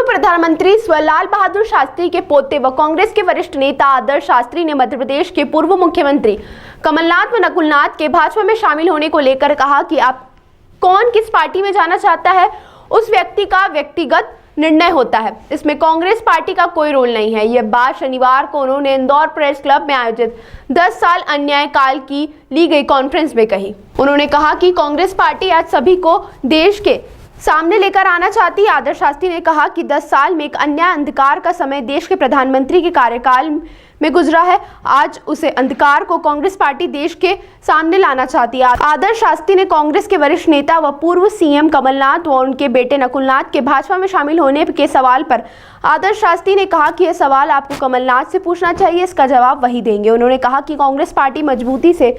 प्रधानमंत्री स्व लाल बहादुर शास्त्री के पोते व कांग्रेस के वरिष्ठ नेता आदर्श शास्त्री ने मध्य प्रदेश के पूर्व मुख्यमंत्री कमलनाथ व नकुलनाथ के भाजपा में शामिल होने को लेकर कहा कि आप कौन किस पार्टी में जाना चाहता है उस व्यक्ति का व्यक्तिगत निर्णय होता है, इसमें कांग्रेस पार्टी का कोई रोल नहीं है। यह बात शनिवार को उन्होंने इंदौर प्रेस क्लब में आयोजित 10 साल अन्याय काल की ली गई कॉन्फ्रेंस में कही। उन्होंने कहा कि कांग्रेस पार्टी आज सभी को देश के सामने लेकर आना चाहती है। आदर्श शास्त्री ने कहा कि 10 साल में एक अन्याय अंधकार का समय देश के प्रधानमंत्री के कार्यकाल में गुजरा है। आज उसे अंधकार को कांग्रेस पार्टी देश के सामने लाना चाहती है। आदर्श शास्त्री ने कांग्रेस के वरिष्ठ नेता व पूर्व सीएम कमलनाथ व उनके बेटे नकुलनाथ के भाजपा में शामिल होने के सवाल पर आदर्श शास्त्री ने कहा कि यह सवाल आपको कमलनाथ से पूछना चाहिए, इसका जवाब वही देंगे। उन्होंने कहा कि कांग्रेस पार्टी मजबूती से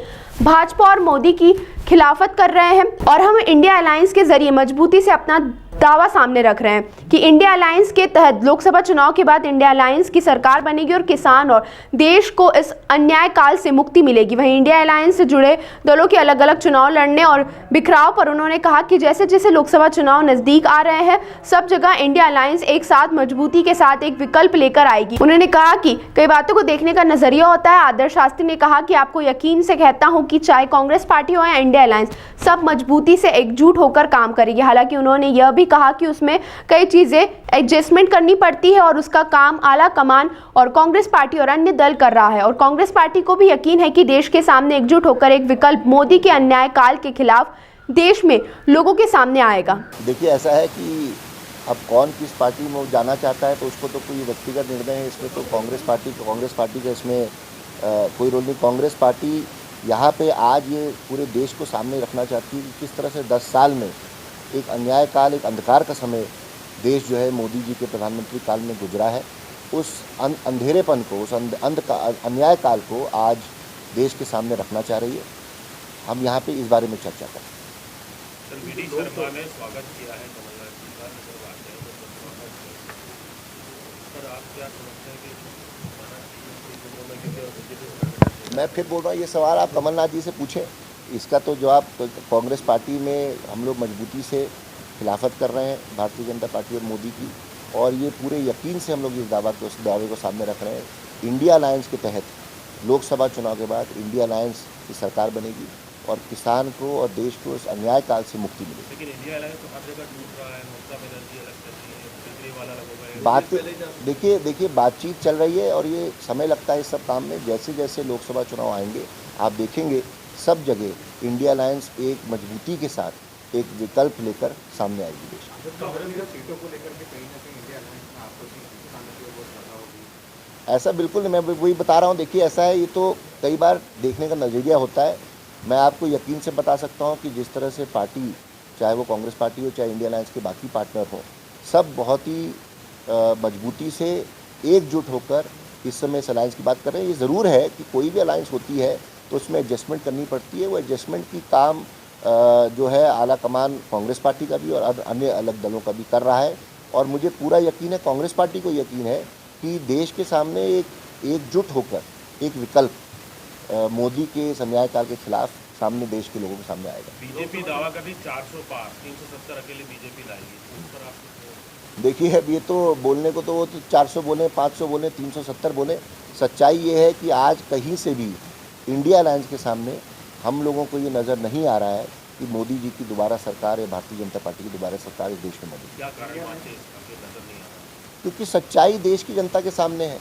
भाजपा और मोदी की खिलाफत कर रहे हैं और हम इंडिया अलायंस के जरिए मजबूती से अपना दावा सामने रख रहे हैं कि इंडिया अलायंस के तहत लोकसभा चुनाव के बाद इंडिया अलायंस की सरकार बनेगी और किसान और देश को इस अन्याय काल से मुक्ति मिलेगी। वहीं इंडिया अलायंस से जुड़े दलों के अलग अलग चुनाव लड़ने और बिखराव पर उन्होंने कहा कि जैसे जैसे लोकसभा चुनाव नजदीक आ रहे हैं सब जगह इंडिया अलायंस एक साथ मजबूती के साथ एक विकल्प लेकर आएगी। उन्होंने कहा कि कई बातों को देखने का नजरिया होता है। आदर्श शास्त्री ने कहा कि आपको यकीन से कहता हूं कि चाहे कांग्रेस पार्टी हो या इंडिया अलायंस, सब मजबूती से एकजुट होकर काम करेगी। हालांकि उन्होंने यह भी कहा कि उसमें कई चीजें एडजस्टमेंट करनी पड़ती है और उसका काम आला कमान और कांग्रेस पार्टी और अन्य दल कर रहा है और कांग्रेस पार्टी को भी यकीन है कि देश के सामने एकजुट होकर एक विकल्प मोदी के अन्याय काल के खिलाफ देश में लोगों के सामने आएगा। देखिए, ऐसा है कि अब कौन किस पार्टी में जाना चाहता है तो उसको तो कोई व्यक्तिगत निर्णय है, इसमें तो कांग्रेस पार्टी का इसमें कोई रोल नहीं। कांग्रेस पार्टी यहाँ पे आज ये पूरे देश को सामने रखना चाहती है कि किस तरह से 10 साल में एक अन्याय काल, एक अंधकार का समय देश जो है मोदी जी के प्रधानमंत्री काल में गुजरा है। उस अंधेरेपन को, उस अन्याय काल को आज देश के सामने रखना चाह रही है। हम यहाँ पे इस बारे में चर्चा करें। मैं फिर बोल रहा हूँ, ये सवाल आप कमलनाथ जी से पूछें, इसका तो जवाब कांग्रेस पार्टी में हम लोग मजबूती से खिलाफत कर रहे हैं भारतीय जनता पार्टी और मोदी की, और ये पूरे यकीन से हम लोग इस दावे को सामने रख रहे हैं। इंडिया अलायंस के तहत लोकसभा चुनाव के बाद इंडिया अलायंस की सरकार बनेगी और किसान को और देश को इस अन्याय काल से मुक्ति मिलेगी। लेकिन इंडिया अलायंस तो हर जगह टूट रहा है, ममता बनर्जी अलग कर रही है, केजरीवाल अलग हो गए। बात देखिए बातचीत चल रही है और ये समय लगता है इस सब काम में। जैसे जैसे लोकसभा चुनाव आएंगे आप देखेंगे सब जगह इंडिया अलायंस एक मजबूती के साथ एक विकल्प लेकर सामने आएगी देश। ऐसा बिल्कुल नहीं, मैं वही बता रहा हूँ। देखिए, ऐसा है, ये तो कई बार देखने का नज़रिया होता है। मैं आपको यकीन से बता सकता हूँ कि जिस तरह से पार्टी, चाहे वो कांग्रेस पार्टी हो चाहे इंडिया अलायंस के बाकी पार्टनर हो, सब बहुत ही मजबूती से एकजुट होकर इस समय इस अलायंस की बात कर रहे हैं। ये ज़रूर है कि कोई भी अलायंस होती है तो उसमें एडजस्टमेंट करनी पड़ती है। वो एडजस्टमेंट की काम जो है आला कमान कांग्रेस पार्टी का भी और अन्य अलग दलों का भी कर रहा है। और मुझे पूरा यकीन है, कांग्रेस पार्टी को यकीन है कि देश के सामने एकजुट होकर एक विकल्प मोदी के इस अन्याय काल के खिलाफ सामने देश के लोगों के सामने आएगा। बीजेपी दावा कर रही 400 पार, 370 अकेले बीजेपी लाएगी। उस पर आप देखिए, अब ये तो बोलने को तो वो तो 400 बोले, 500 बोले, 370 बोले। सच्चाई ये है कि आज कहीं से भी इंडिया अलायंस के सामने हम लोगों को ये नज़र नहीं आ रहा है कि मोदी जी की दोबारा सरकार या भारतीय जनता पार्टी की दोबारा सरकार इस देश में बनेगी। क्या कारण मानते हैं इसका कि नजर नहीं आ रहा? क्योंकि सच्चाई देश की जनता के सामने है।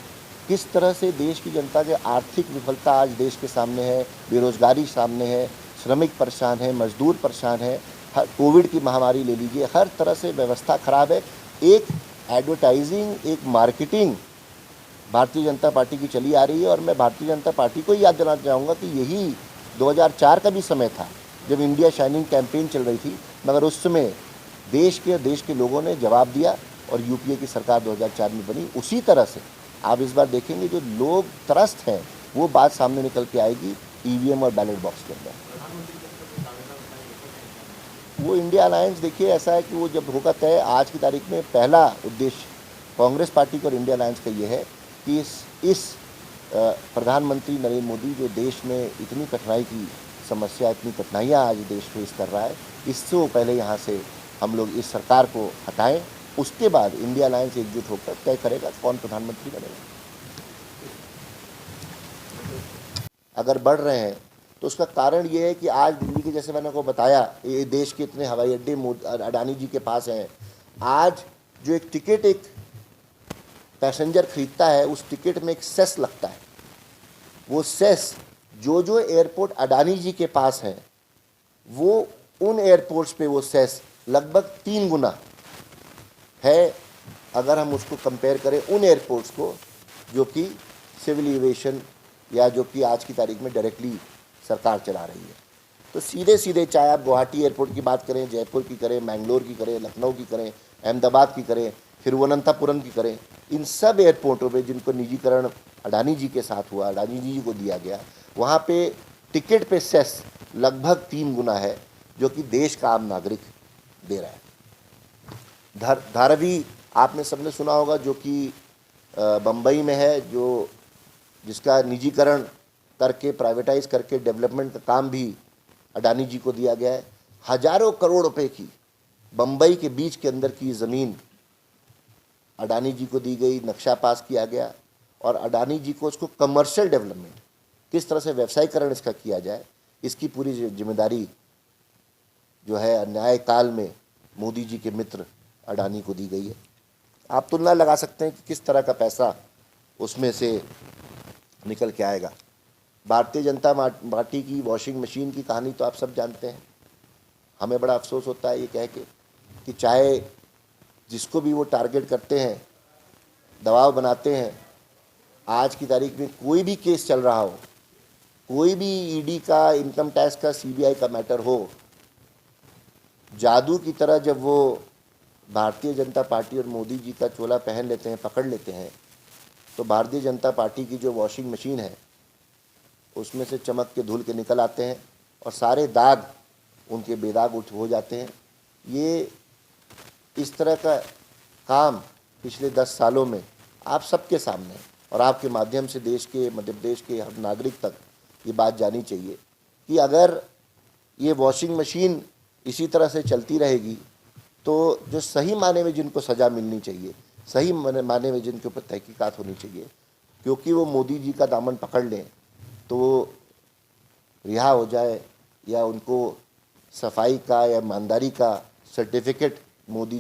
किस तरह से देश की जनता के आर्थिक विफलता आज देश के सामने है, बेरोजगारी सामने है, श्रमिक परेशान है, मजदूर परेशान है, कोविड की महामारी ले लीजिए, हर तरह से व्यवस्था खराब है। एक एडवर्टाइजिंग, एक मार्केटिंग भारतीय जनता पार्टी की चली आ रही है। और मैं भारतीय जनता पार्टी को ही याद दिलाना चाहूँगा कि यही 2004 का भी समय था जब इंडिया शाइनिंग कैंपेन चल रही थी, मगर उस समय देश के लोगों ने जवाब दिया और यूपीए की सरकार 2004 में बनी। उसी तरह से आप इस बार देखेंगे जो लोग त्रस्त हैं वो बात सामने निकल के आएगी ईवीएम और बैलेट बॉक्स के अंदर। वो इंडिया अलायंस, देखिए ऐसा है कि वो जब होगा तय, आज की तारीख में पहला उद्देश्य कांग्रेस पार्टी का और इंडिया अलायंस का ये है कि इस प्रधानमंत्री नरेंद्र मोदी जो देश में इतनी कठिनाई की समस्या, इतनी कठिनाइयाँ आज देश फेस कर रहा है, इससे पहले यहाँ से हम लोग इस सरकार को हटाएं उसके बाद इंडिया अलायंस एकजुट होकर तय करेगा कौन प्रधानमंत्री बनेगा। अगर बढ़ रहे हैं तो उसका कारण ये है कि आज दिल्ली के, जैसे मैंने को बताया, ये देश के इतने हवाई अड्डे अडानी जी के पास हैं। आज जो एक टिकट एक पैसेंजर खरीदता है, उस टिकट में एक सेस लगता है। वो सेस जो एयरपोर्ट अडानी जी के पास हैं, वो उन एयरपोर्ट्स पे वो सेस लगभग 3 गुना है, अगर हम उसको कंपेयर करें उन एयरपोर्ट्स को जो कि सिविल एविएशन या जो कि आज की तारीख में डायरेक्टली सरकार चला रही है। तो सीधे सीधे चाहे आप गुवाहाटी एयरपोर्ट की बात करें, जयपुर की करें, मैंगलोर की करें, लखनऊ की करें, अहमदाबाद की करें, तिरुवनंतपुरम की करें, इन सब एयरपोर्टों पे जिनको निजीकरण अडानी जी के साथ हुआ, अडानी जी को दिया गया, वहाँ पे टिकट पे सेस लगभग 3 गुना है जो कि देश का आम नागरिक दे रहा है। धारावी आपने सबने सुना होगा, जो कि बम्बई में है, जो जिसका निजीकरण करके, प्राइवेटाइज करके डेवलपमेंट का काम भी अडानी जी को दिया गया है। हजारों करोड़ रुपए की बम्बई के बीच के अंदर की ज़मीन अडानी जी को दी गई, नक्शा पास किया गया और अडानी जी को उसको कमर्शियल डेवलपमेंट, किस तरह से व्यवसायीकरण इसका किया जाए, इसकी पूरी जिम्मेदारी जो है अन्याय काल में मोदी जी के मित्र अडानी को दी गई है। आप तुलना लगा सकते हैं कि किस तरह का पैसा उसमें से निकल के आएगा। भारतीय जनता पार्टी की वॉशिंग मशीन की कहानी तो आप सब जानते हैं। हमें बड़ा अफसोस होता है ये कह के कि चाहे जिसको भी वो टारगेट करते हैं, दबाव बनाते हैं, आज की तारीख में कोई भी केस चल रहा हो, कोई भी ईडी का, इनकम टैक्स का, सीबीआई का मैटर हो, जादू की तरह जब वो भारतीय जनता पार्टी और मोदी जी का चोला पहन लेते हैं, पकड़ लेते हैं, तो भारतीय जनता पार्टी की जो वॉशिंग मशीन है उसमें से चमक के धुल के निकल आते हैं और सारे दाग उनके बेदाग हो जाते हैं। ये इस तरह का काम पिछले 10 सालों में आप सबके सामने और आपके माध्यम से देश के, मध्य प्रदेश के हर नागरिक तक ये बात जानी चाहिए कि अगर ये वॉशिंग मशीन इसी तरह से चलती रहेगी तो जो सही माने में जिनको सज़ा मिलनी चाहिए, सही माने में जिनके ऊपर तहकीकात होनी चाहिए, क्योंकि वो मोदी जी का दामन पकड़ लें तो वो रिहा हो जाए या उनको सफाई का या ईमानदारी का सर्टिफिकेट मोदी